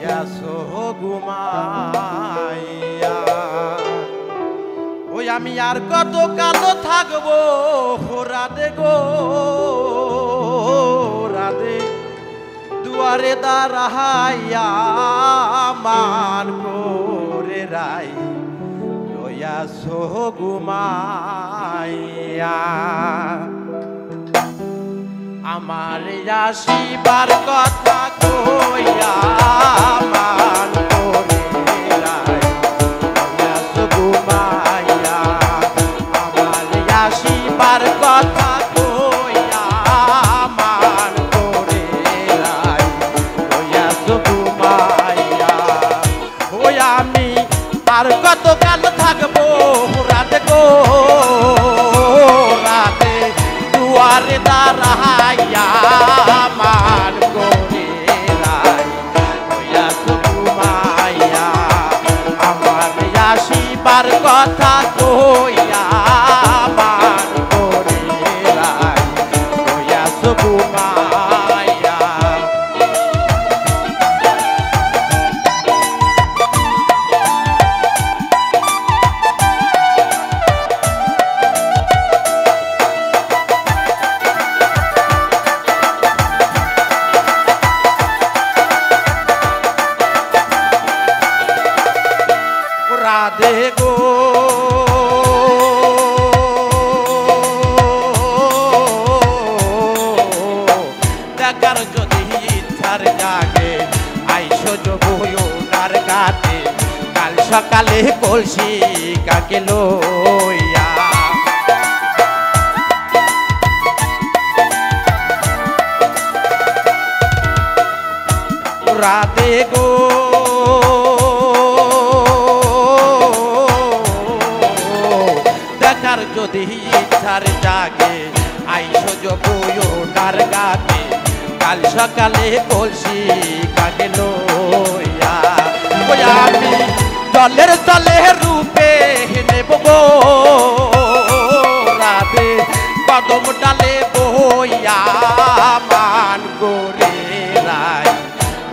গেছো ঘুমাইয়া। ওই আমি আর কত কাল থাকবো রাধে গো রাধে, দুয়ারে দাঁড়াইয়া মান করে রাই রইয়াছো ঘুমাইয়া। আমার আসিবার কথা কইয়া মান করে রাই রইয়াছো ঘুমাইয়া। আমার আসিবার কথা কইয়া মান করে রাই রইয়াছো ঘুমাইয়া। ওই আমি আর কত কাল থাকবো রাতে গো রাতে, দুয়ারে দাঁড়াইয়া মান করে রাই রইয়াছো ঘুমাইয়া। আমার আসিবার কথা কইয়া মান করে রাই রইয়াছো ঘুমাইয়া। রাধে গো দেখার যদি ইচ্ছার জাগে আইসো যমুনার ঘাটে, কাল সকালে কলসি কাকে লইয়া। রাধে গো দেখার যদি ইচ্ছার জাগে আইসো যমুনার ঘাটে, কাল সকালে কলসি কাকে লইয়া। ওই আমি জলের তলে রূপে নেব গো রাধে, কদম ডালে বইয়া মান করে রাই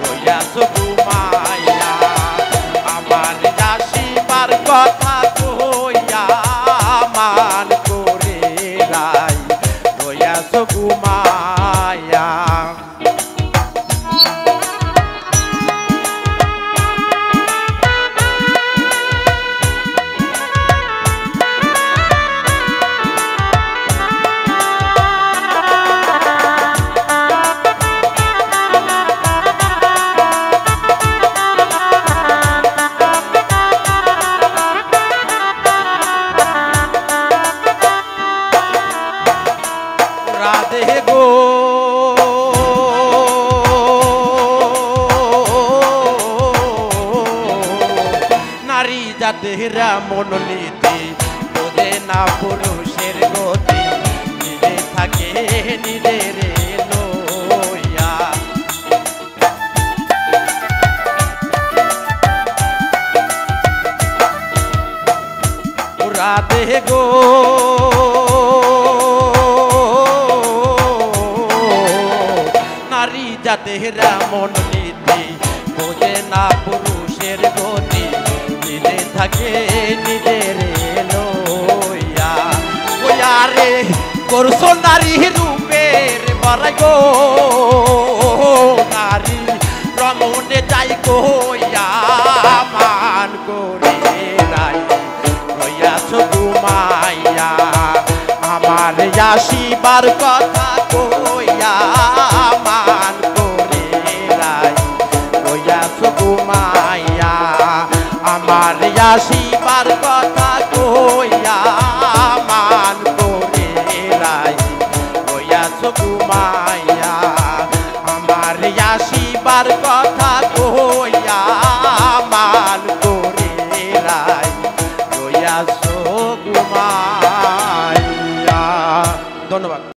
রইয়াছো ঘুমাইয়া। আমার আসিবার কথা কইয়া মান করে রাই রইয়াছো ঘুমাইয়া। রাধে গো নারী জাতির মনোনীতি বোঝে না পুরুষের গতি, নিজে থাকে নিজের লইয়া। রাধে গো নারী জাতির মনোনীতি বোঝে না পুরুষের গতি, নিজে থাকে নিজের লইয়া। ওই আরে করছো নারী রূপের বড়াই গো নারী রমণে যাই কইয়া মান করে রাই রইয়াছো ঘুমাইয়া। আমার আসিবার কথা কইয়া মান করে রাই রইয়াছো ঘুমাইয়া। আমার আসিবার কথা কইয়া মান করে রাই রইয়াছো ঘুমাইয়া। আমার আসিবার কথা কইয়া